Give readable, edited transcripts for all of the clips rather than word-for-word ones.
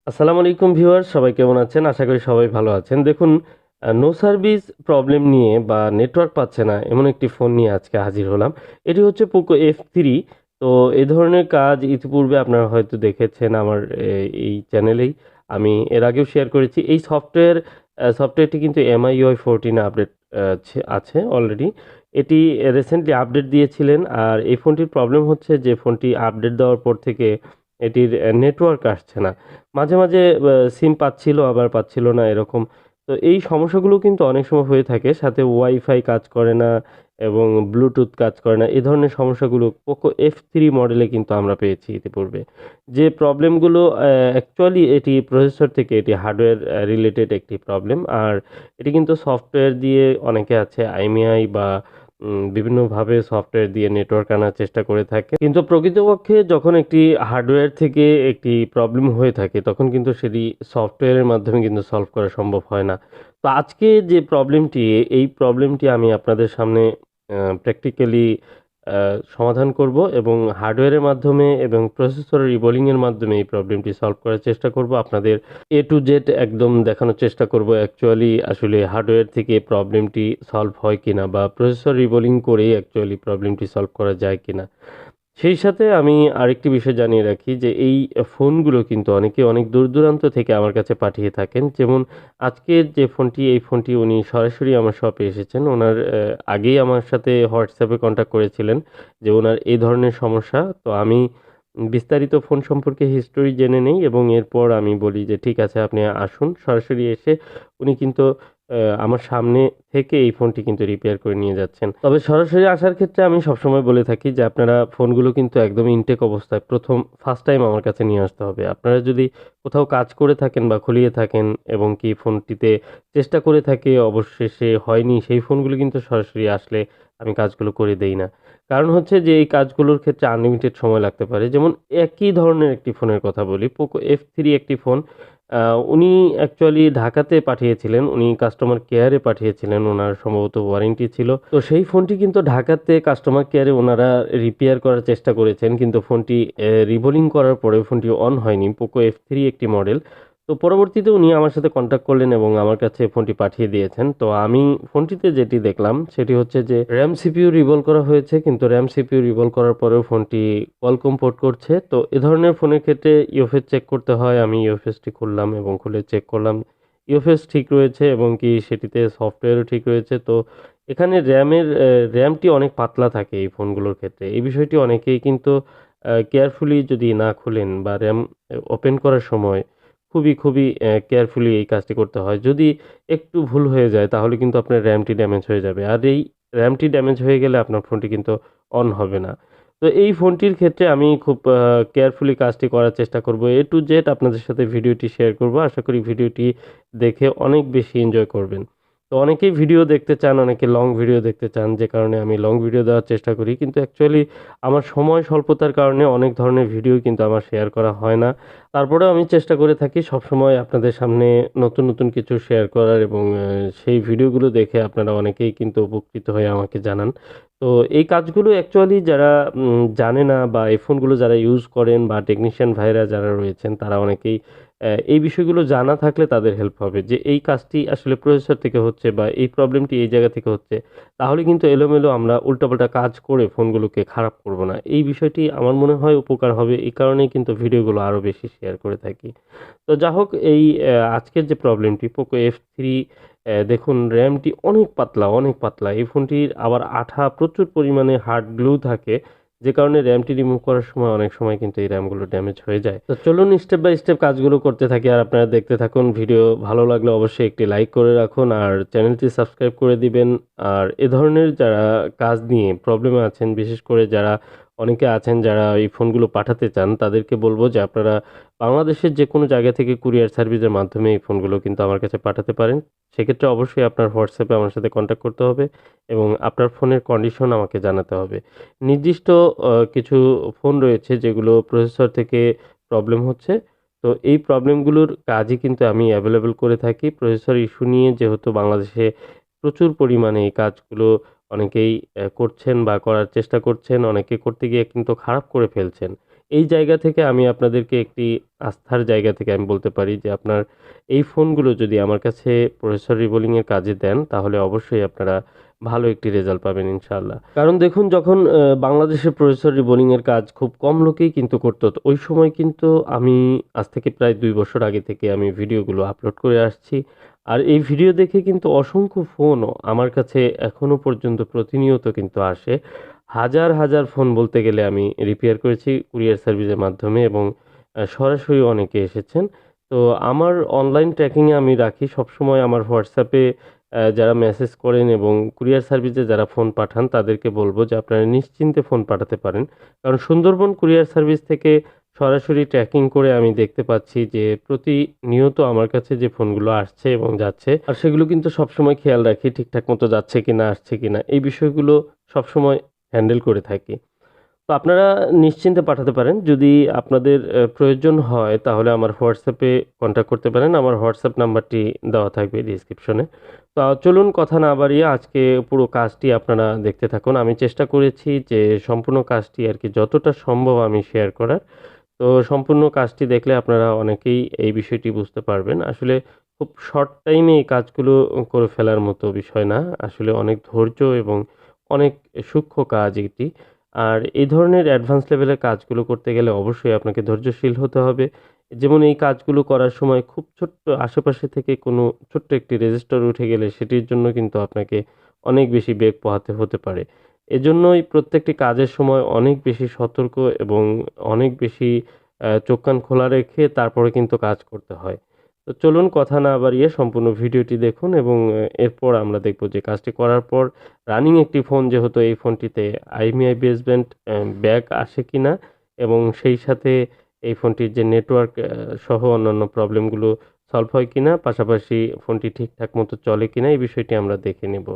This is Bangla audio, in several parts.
আসসালামু আলাইকুম ভিউয়ার্স, সবাই কেমন আছেন? আশা করি সবাই ভালো আছেন। দেখুন, নো সার্ভিস প্রবলেম নিয়ে বা নেটওয়ার্ক পাচ্ছে না এমন একটি ফোন নিয়ে আজকে হাজির হলাম। এটি হচ্ছে Poco F3। তো এ ধরনের কাজ ইতিপূর্বে আপনারা হয়তো দেখেছেন আমার এই চ্যানেলেই। আমি এর আগেও শেয়ার করেছি। এই সফটওয়্যারটি কিন্তু MIUI 14 আপডেট আছে অলরেডি। এটি রিসেন্টলি আপডেট দিয়েছিলেন। আর এই ফোনটির প্রবলেম হচ্ছে যে ফোনটি আপডেট দেওয়ার পর থেকে এটির নেটওয়ার্ক আসছে না। মাঝে মাঝে সিম পাচ্ছিল আবার পাচ্ছিল না এরকম। তো এই সমস্যাগুলো কিন্তু অনেক সময় হয়ে থাকে। সাথে ওয়াইফাই কাজ করে না এবং ব্লুটুথ কাজ করে না। এ ধরনের সমস্যাগুলো পোকো F3 মডেলে কিন্তু আমরা পেয়েছি ইতিপূর্বে। যে প্রবলেমগুলো অ্যাকচুয়ালি এটি প্রসেসর থেকে, এটি হার্ডওয়্যার রিলেটেড একটি প্রবলেম। আর এটি কিন্তু সফটওয়্যার দিয়ে অনেকে আছে আইমিআই বা বিভিন্নভাবে সফটওয়্যার দিয়ে নেটওয়ার্ক আনার চেষ্টা করে থাকে। কিন্তু প্রকৃতপক্ষে যখন একটি হার্ডওয়্যার থেকে একটি প্রবলেম হয়ে থাকে তখন কিন্তু সেটি সফটওয়্যারের মাধ্যমে কিন্তু সলভ করা সম্ভব হয় না। তো আজকে যে প্রবলেমটি, এই প্রবলেমটি আমি আপনাদের সামনে প্র্যাকটিক্যালি সমাধান করব এবং হার্ডওয়্যারের মাধ্যমে এবং প্রসেসরের রিবোলিংয়ের মাধ্যমে এই প্রবলেমটি সলভ করার চেষ্টা করব। আপনাদের A to Z একদম দেখানোর চেষ্টা করব অ্যাকচুয়ালি আসলে হার্ডওয়্যার থেকে প্রবলেমটি সলভ হয় কিনা বা প্রসেসর রিবোলিং করেই অ্যাকচুয়ালি প্রবলেমটি সলভ করা যায় কিনা। সেই সাথে আমি আরেকটি বিষয় জানিয়ে রাখি যে এই ফোনগুলো কিন্তু অনেকে অনেক দূর-দূরান্ত থেকে আমার কাছে পাঠিয়ে থাকেন। যেমন আজকের যে ফোনটি, এই ফোনটি উনি সরাসরি আমার শপে এসেছেন। উনার আগেই আমার সাথে WhatsApp এ কনট্যাক্ট করেছিলেন যে উনার এই ধরনের সমস্যা। তো আমি বিস্তারিত ফোন সম্পর্কে হিস্টোরি জেনে নেই এবং এরপর আমি বলি যে, "ঠিক আছে, আপনি আসুন।" সরাসরি এসে উনি কিন্তু আমার সামনে থেকে এই ফোনটি কিন্তু রিপেয়ার করে নিয়ে যাচ্ছেন। তবে সরাসরি আসার ক্ষেত্রে আমি সবসময় বলে থাকি যে আপনারা ফোনগুলো কিন্তু একদম ইনটেক অবস্থায় ফার্স্ট টাইম আমার কাছে নিয়ে আসতে হবে। আপনারা যদি কোথাও কাজ করে থাকেন বা খুলিয়ে থাকেন এবং কি ফোনটিতে চেষ্টা করে থাকি অবশেষে হয়নি, সেই ফোনগুলো কিন্তু সরাসরি আসলে আমি কাজগুলো করে দেই না। কারণ হচ্ছে যে এই কাজগুলোর ক্ষেত্রে আনলিমিটেড সময় লাগতে পারে। যেমন একই ধরনের একটি ফোনের কথা বলি, Poco F3 একটি ফোন। আ উনি অ্যাকচুয়ালি ঢাকাতে পাঠিয়েছিলেন। উনি কাস্টমার কেয়ারে পাঠিয়েছিলেন। উনার সম্ভবত ওয়ারেন্টি ছিল। তো সেই ফোনটি কিন্তু ঢাকাতে কাস্টমার কেয়ারে উনারা রিপেয়ার করার চেষ্টা করেছেন। কিন্তু ফোনটি রিবোলিং করার পরেও ফোনটি অন হয়নি। Poco F3 একটি মডেল। তো পরবর্তীতে উনি আমার সাথে কনট্যাক্ট করলেন এবং আমার কাছে ফোনটি পাঠিয়ে দিয়েছেন। তো আমি ফোনটিতে যেটি দেখলাম সেটি হচ্ছে যে RAM CPU রিভলভ করা হয়েছে, কিন্তু RAM CPU রিভলভ করার পরেও ফোনটি Qualcomm পোর্ট করছে। তো এ ধরনের ফোনের ক্ষেত্রে ইউএফএস চেক করতে হয়। আমি ইউএফএসটি খুললাম এবং খুলে চেক করলাম। ইউএফএস ঠিক রয়েছে এবং কি সেটিতে সফটওয়্যারও ঠিক রয়েছে। তো এখানে RAMটি অনেক পাতলা থাকে এই ফোনগুলোর ক্ষেত্রে। এই বিষয়টি অনেকেই কিন্তু কেয়ারফুলি যদি না খুলেন বা RAM ওপেন করার সময় খুবই কেয়ারফুলি এই কাজটি করতে হয়। যদি একটু ভুল হয়ে যায় তাহলে কিন্তু আপনার র‍্যামটি ড্যামেজ হয়ে যাবে। আর এই র‍্যামটি ড্যামেজ হয়ে গেলে আপনার ফোনটি কিন্তু অন হবে না। তো এই ফোনটির ক্ষেত্রে আমি খুব কেয়ারফুলি কাজটি করার চেষ্টা করব। A to Z আপনাদের সাথে ভিডিওটি শেয়ার করব। আশা করি ভিডিওটি দেখে অনেক বেশি এনজয় করবেন। তো অনেকেই ভিডিও দেখতে চান, অনেকে লং ভিডিও দেখতে চান, যে কারণে আমি লং ভিডিও দেওয়ার চেষ্টা করি। কিন্তু অ্যাকচুয়ালি আমার সময় স্বল্পতার কারণে অনেক ধরনের ভিডিও কিন্তু আমার শেয়ার করা হয় না। তারপরেও আমি চেষ্টা করে থাকি সবসময় আপনাদের সামনে নতুন কিছু শেয়ার করার এবং সেই ভিডিওগুলো দেখে আপনারা অনেকেই কিন্তু উপকৃত হয়ে আমাকে জানান। তো এই কাজগুলো অ্যাকচুয়ালি যারা জানে না বা এই ফোনগুলো যারা ইউজ করেন বা টেকনিশিয়ান ভাইরা যারা রয়েছেন তারা অনেকেই এই বিষয়গুলো জানা থাকলে তাদের হেল্প হবে যে এই কাজটি আসলে প্রসেসর থেকে হচ্ছে বা এই প্রবলেমটি এই জায়গা থেকে হচ্ছে। তাহলে কিন্তু এলোমেলো আমরা উল্টাপাল্টা কাজ করে ফোনগুলোকে খারাপ করব না। এই বিষয়টি আমার মনে হয় উপকার হবে। এই কারণেই কিন্তু ভিডিওগুলো আরো বেশি শেয়ার করে থাকি। তো যা হোক, এই আজকের যে প্রবলেমটি Poco F3, দেখুন র‍্যামটি অনেক পাতলা। এই ফোনটির আবার আঠা প্রচুর পরিমাণে হার্ড গ্লু থাকে। যে কারণে র‍্যামটি রিমুভ করার সময় অনেক সময় কিন্তু এই র‍্যামগুলো ড্যামেজ হয়ে যায়। তো চলুন স্টেপ বাই স্টেপ কাজগুলো করতে থাকি আর আপনারা দেখতে থাকুন। ভিডিও ভালো লাগলে অবশ্যই একটি লাইক করে রাখুন আর চ্যানেলটি সাবস্ক্রাইব করে দিবেন। আর এ ধরনের যারা কাজ নিয়ে প্রবলেমে আছেন, বিশেষ করে যারা অনেকে আছেন যারা এই ফোনগুলো পাঠাতে চান, তাদেরকে বলব যে আপনারা বাংলাদেশের যেকোনো জায়গা থেকে কুরিয়ার সার্ভিসের মাধ্যমে এই ফোনগুলো কিন্তু আমার কাছে পাঠাতে পারেন। সেক্ষেত্রে অবশ্যই আপনার WhatsApp এ আমার সাথে কনট্যাক্ট করতে হবে এবং আপনার ফোনের কন্ডিশন আমাকে জানাতে হবে। নির্দিষ্ট কিছু ফোন রয়েছে যেগুলো প্রসেসর থেকে প্রবলেম হচ্ছে। তো এই প্রবলেমগুলোর কাজই কিন্তু আমি এভেইলেবল করে থাকি। প্রসেসর ইস্যু নিয়ে যেহেতু বাংলাদেশে প্রচুর পরিমাণে এই কাজগুলো অনেকেই করছেন বা করার চেষ্টা করছেন। অনেকে করতে গিয়ে কিন্তু খারাপ করে ফেলছেন। এই জায়গা থেকে আমি আপনাদেরকে একটি আস্থার জায়গা থেকে আমি বলতে পারি যে আপনার এই ফোনগুলো যদি আমার কাছে প্রসেসর রিবোলিংয়ের কাজে দেন তাহলে অবশ্যই আপনারা ভালো একটি রেজাল্ট পাবেন ইনশাআল্লাহ। কারণ দেখুন যখন বাংলাদেশে প্রসেসর রিবোলিংয়ের কাজ খুব কম লোকেই কিন্তু করত। তো ওই সময় কিন্তু আমি আজ থেকে প্রায় ২ বছর আগে থেকে আমি ভিডিওগুলো আপলোড করে আসছি। আর এই ভিডিও দেখে কিন্তু অসংখ্য ফোনও আমার কাছে এখনো পর্যন্ত প্রতিনিয়ত কিন্তু আসে। হাজার, হাজার ফোন বলতে গেলে আমি রিপেয়ার করেছি কুরিয়ার সার্ভিসের মাধ্যমে এবং সরাসরি অনেকে এসেছেন। তো আমার অনলাইন ট্র্যাকিংয়ে আমি রাখি সবসময় আমার WhatsApp এ যারা মেসেজ করেন এবং কুরিয়ার সার্ভিসে যারা ফোন পাঠান তাদেরকে বলব যে আপনারা নিশ্চিন্তে ফোন পাঠাতে পারেন। কারণ সুন্দরবন কুরিয়ার সার্ভিস থেকে সরাসরি ট্র্যাকিং করে আমি দেখতে পাচ্ছি যে প্রতিনিয়ত আমার কাছে যে ফোনগুলো আসছে এবং যাচ্ছে আর সেগুলো কিন্তু সবসময় খেয়াল রাখি ঠিকঠাক মতো যাচ্ছে কিনা, আসছে কিনা এই বিষয়গুলো সবসময় হ্যান্ডেল করে থাকি। তো আপনারা নিশ্চিন্তে পাঠাতে পারেন। যদি আপনাদের প্রয়োজন হয় তাহলে আমার WhatsApp এ কন্ট্যাক্ট করতে পারেন। আমার WhatsApp নাম্বারটি দেওয়া থাকবে ডেসক্রিপশনে। তো চলুন কথা না বাড়িয়ে আজকে পুরো কাজটি আপনারা দেখতে থাকুন। আমি চেষ্টা করেছি যে সম্পূর্ণ কাজটি আরকি যতটা সম্ভব আমি শেয়ার করার। তো সম্পূর্ণ কাজটি দেখলে আপনারা অনেকেই এই বিষয়টি বুঝতে পারবেন। আসলে খুব শর্ট টাইমে এই কাজগুলো করে ফেলার মতো বিষয় না। আসলে অনেক ধৈর্য এবং অনেক সূক্ষ্ম কাজ এটি। আর এই ধরনের অ্যাডভান্স লেভেলের কাজগুলো করতে গেলে অবশ্যই আপনাকে ধৈর্যশীল হতে হবে। যেমন এই কাজগুলো করার সময় খুব ছোট্ট আশেপাশে থেকে কোনো ছোট্ট একটি রেজিস্টার উঠে গেলে সেটির জন্য কিন্তু আপনাকে অনেক বেশি বেগ পোহাতে হতে পারে। এজন্যই প্রত্যেকটি কাজের সময় অনেক বেশি সতর্ক এবং অনেক বেশি চোখ কান খোলা রেখে তারপরে কিন্তু কাজ করতে হয়। তো চলুন কথা না বাড়িয়ে সম্পূর্ণ ভিডিওটি দেখুন এবং এরপর আমরা দেখব যে কাজটি করার পর রানিং একটি ফোন যেহেতু এই ফোনটিতে imei&baseband ব্যাক আসে কিনা এবং সেই সাথে এই ফোনটির যে নেটওয়ার্ক সহ অন্যান্য প্রবলেমগুলো সলভ হয় কিনা, পাশাপাশি ফোনটি ঠিকঠাক মতো চলে কিনা এই বিষয়টি আমরা দেখে নেব।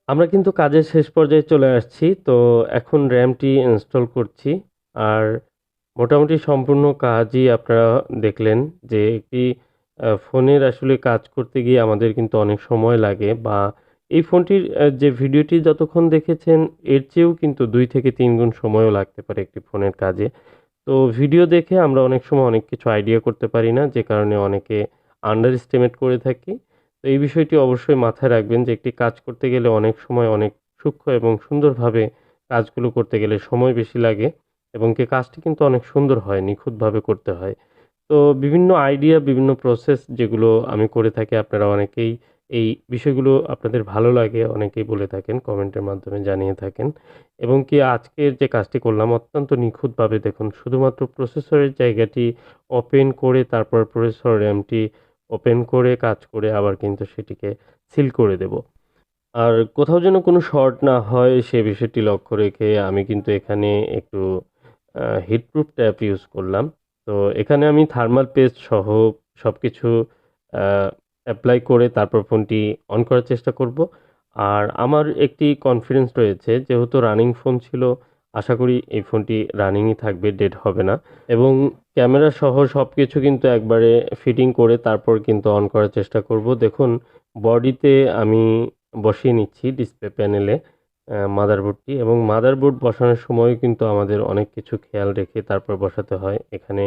আমরা কিন্তু কাজের শেষ পর্যায়ে চলে আসছি। তো এখন র্যামটি ইনস্টল করছি। আর মোটামুটি সম্পূর্ণ কাজই আপনারা দেখলেন যে একটি ফোনের আসলে কাজ করতে গিয়ে আমাদের কিন্তু অনেক সময় লাগে, বা এই ফোনটির যে ভিডিওটি যতক্ষণ দেখেছেন এর চেয়েও কিন্তু ২ থেকে ৩ গুণ সময়ও লাগতে পারে একটি ফোনের কাজে। তো ভিডিও দেখে আমরা অনেক সময় অনেক কিছু আইডিয়া করতে পারি না, যে কারণে অনেকে আন্ডার এস্টিমেট করে থাকি। তো এই বিষয়টি অবশ্যই মাথায় রাখবেন যে একটি কাজ করতে গেলে অনেক সময় অনেক সূক্ষ্ম এবং সুন্দরভাবে কাজগুলো করতে গেলে সময় বেশি লাগে, এবং কাজটি কিন্তু অনেক সুন্দর হয়, নিখুঁতভাবে করতে হয়। তো বিভিন্ন আইডিয়া, বিভিন্ন প্রসেস যেগুলো আমি করে থাকি, আপনারা অনেকেই এই বিষয়গুলো আপনাদের ভালো লাগে, অনেকেই বলে থাকেন, কমেন্টের মাধ্যমে জানিয়ে থাকেন। এবং আজকের যে কাজটি করলাম অত্যন্ত নিখুঁতভাবে, দেখুন শুধুমাত্র প্রসেসরের জায়গাটি ওপেন করে তারপর প্রসেসর র্যামটি ওপেন করে কাজ করে আবার কিন্তু সেটিকে সিল করে দেব। আর কোথাও যেন কোনো শর্ট না হয় সে বিষয়টি লক্ষ্য রেখে আমি কিন্তু এখানে একটু হিটপ্রুফ ট্যাপ ইউজ করলাম। তো এখানে আমি থার্মাল পেস্ট সহ সবকিছু আ এপ্লাই করে তারপর ফোনটি অন করার চেষ্টা করব। আর আমার একটি কনফিডেন্স রয়েছে, যেহেতু রানিং ফোন ছিল, আশা করি এই ফোনটি রানিংই থাকবে, ডেড হবে না। এবং ক্যামেরা সহ সবকিছু কিন্তু একবারে ফিটিং করে তারপর কিন্তু অন করার চেষ্টা করব। দেখুন বডিতে আমি বসিয়ে নিচ্ছি ডিসপ্লে প্যানেলে মাদারবোর্ডটি, এবং মাদারবোর্ড বসানোর সময়ও কিন্তু আমাদের অনেক কিছু খেয়াল রেখে তারপর বসাতে হয়। এখানে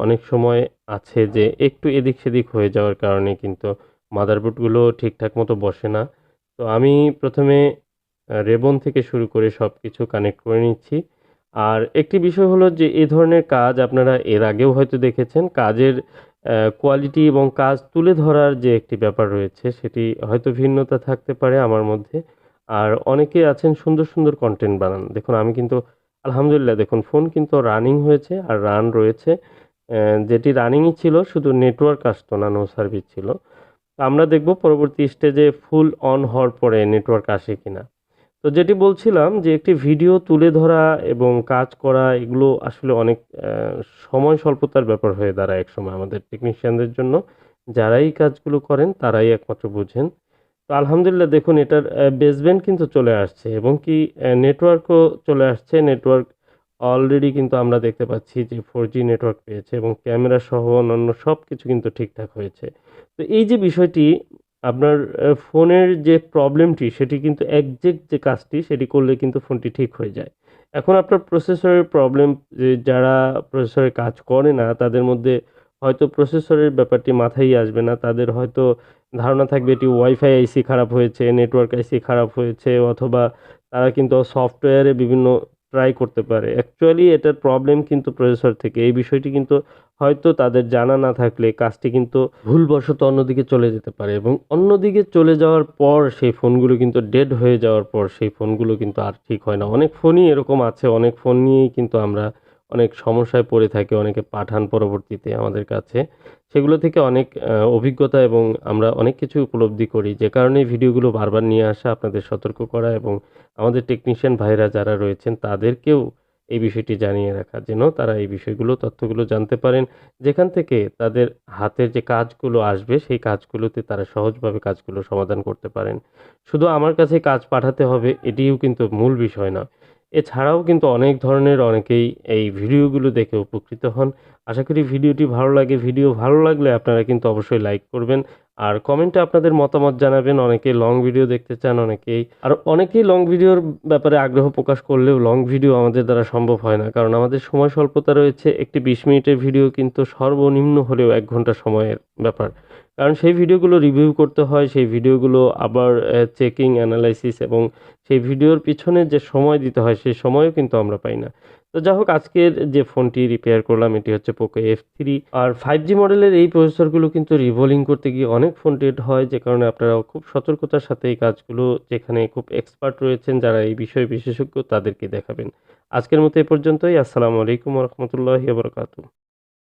অনেক সময় আছে যে একটু এদিক-সেদিক হয়ে যাওয়ার কারণে কিন্তু মাদারবোর্ডগুলো ঠিকঠাক মতো বসে না। তো আমি ১ম এ রেবন থেকে শুরু করে সবকিছু কানেক্ট করে নিচ্ছি। আর একটি বিষয় হলো যে এ ধরনের কাজ আপনারা এর আগেও হয়তো দেখেছেন। কাজের কোয়ালিটি এবং কাজ তুলে ধরার যে একটি ব্যাপার রয়েছে, সেটি হয়তো ভিন্নতা থাকতে পারে আমার মধ্যে। আর অনেকে আছেন সুন্দর, সুন্দর কনটেন্ট বানান। দেখুন আমি কিন্তু আলহামদুলিল্লাহ, দেখুন ফোন কিন্তু রানিং হয়েছে আর রান রয়েছে। যেটি রানিংই ছিল, শুধু নেটওয়ার্ক আসতো না, নো সার্ভিস ছিল। তো আমরা দেখব পরবর্তী স্টেজে ফুল অন হওয়ার পরে নেটওয়ার্ক আসে কিনা। তো যেটি বলছিলাম যে একটি ভিডিও তুলে ধরা এবং কাজ করা এগুলো আসলে অনেক সময় স্বল্পতার ব্যাপার হয়ে দাঁড়ায় একসময় আমাদের টেকনিশিয়ানদের জন্য। যারা এই কাজগুলো করেন তারাই একমাত্র বুঝেন। তো আলহামদুলিল্লাহ, দেখুন এটার বেসব্যান্ড কিন্তু চলে আসছে, এবং নেটওয়ার্কও চলে আসছে। নেটওয়ার্ক অলরেডি কিন্তু আমরা দেখতে পাচ্ছি যে 4G নেটওয়ার্ক পেয়েছে, এবং ক্যামেরা সহ অন্যান্য সবকিছু কিন্তু ঠিকঠাক হয়েছে। তো এই যে বিষয়টি, আপনার ফোনের যে প্রবলেমটি সেটি কিন্তু একজ্যাক্ট যে কাজটি সেটি করলে কিন্তু ফোনটি ঠিক হয়ে যায়। এখন আপনার প্রসেসরের প্রবলেম, যে যারা প্রসেসরে কাজ করে না তাদের মধ্যে হয়তো প্রসেসরের ব্যাপারটি মাথায়ই আসবে না। তাদের হয়তো ধারণা থাকবে এটি ওয়াইফাই আইসি খারাপ হয়েছে, নেটওয়ার্ক আইসি খারাপ হয়েছে, অথবা তারা কিন্তু সফটওয়্যারে বিভিন্ন ট্রাই করতে পারে। অ্যাকচুয়ালি এটার প্রবলেম কিন্তু প্রসেসর থেকে। এই বিষয়টি কিন্তু হয়তো তাদের জানা না থাকলে কাজটি কিন্তু ভুলবশত অন্যদিকে চলে যেতে পারে, এবং অন্যদিকে চলে যাওয়ার পর সেই ফোনগুলো কিন্তু ডেড হয়ে যাওয়ার পর সেই ফোনগুলো কিন্তু আর ঠিক হয় না। অনেক ফোনই এরকম আছে, অনেক ফোন নিয়েই কিন্তু আমরা অনেক সমস্যায় পড়ে থাকি, অনেকে পাঠান পরবর্তীতে আমাদের কাছে। সেগুলো থেকে অনেক অভিজ্ঞতা এবং আমরা অনেক কিছু উপলব্ধি করি। যে কারণে এই ভিডিওগুলো বারবার নিয়ে আসা, আপনাদের সতর্ক করা, এবং আমাদের টেকনিশিয়ান ভাইরা যারা রয়েছেন তাদেরকেও এই বিষয়টি জানিয়ে রাখা, যেন তারা এই বিষয়গুলো, তথ্যগুলো জানতে পারেন। যেখান থেকে তাদের হাতের যে কাজগুলো আসবে সেই কাজগুলোতে তারা সহজভাবে কাজগুলো সমাধান করতে পারেন। শুধু আমার কাছে কাজ পাঠাতে হবে এটিও কিন্তু মূল বিষয় না। এছাড়াও কিন্তু অনেক ধরনের অনেকেই এই ভিডিওগুলো দেখে উপকৃত হন। আশা করি ভিডিওটি ভালো লাগে। ভিডিও ভালো লাগলে আপনারা কিন্তু অবশ্যই লাইক করবেন। আর কমেন্টে আপনাদের মতামত জানাবেন। অনেকেই লং ভিডিও দেখতে চান, অনেকেই লং ভিডিওর ব্যাপারে আগ্রহ প্রকাশ করলেও লং ভিডিও আমাদের দ্বারা সম্ভব হয় না। কারণ আমাদের সময় স্বল্পতা রয়েছে। একটি ২০ মিনিটের ভিডিও কিন্তু সর্বনিম্ন হলেও ১ ঘন্টা সময়ের ব্যাপার। কারণ সেই ভিডিওগুলো রিভিউ করতে হয়, সেই ভিডিওগুলো আবার চেকিং, অ্যানালাইসিস, এবং সেই ভিডিওর পিছনে যে সময় দিতে হয় সেই সময়ও কিন্তু আমরা পাই না। তো যা হোক, আজকের যে ফোনটি রিপেয়ার করলাম এটি হচ্ছে Poco F3। আর 5G মডেলের এই প্রসেসরগুলো কিন্তু রিভলিং করতে গিয়ে অনেক ফোন ডেড হয়, যে কারণে আপনারা খুব সতর্কতার সাথে এই কাজগুলো, যেখানে খুব এক্সপার্ট রয়েছেন যারা এই বিষয়ে বিশেষজ্ঞ, তাদেরকে দেখাবেন। আজকের মতো এ পর্যন্তই। আসসালামু আলাইকুম ওয়া রাহমাতুল্লাহি ওয়া বারাকাতুহু।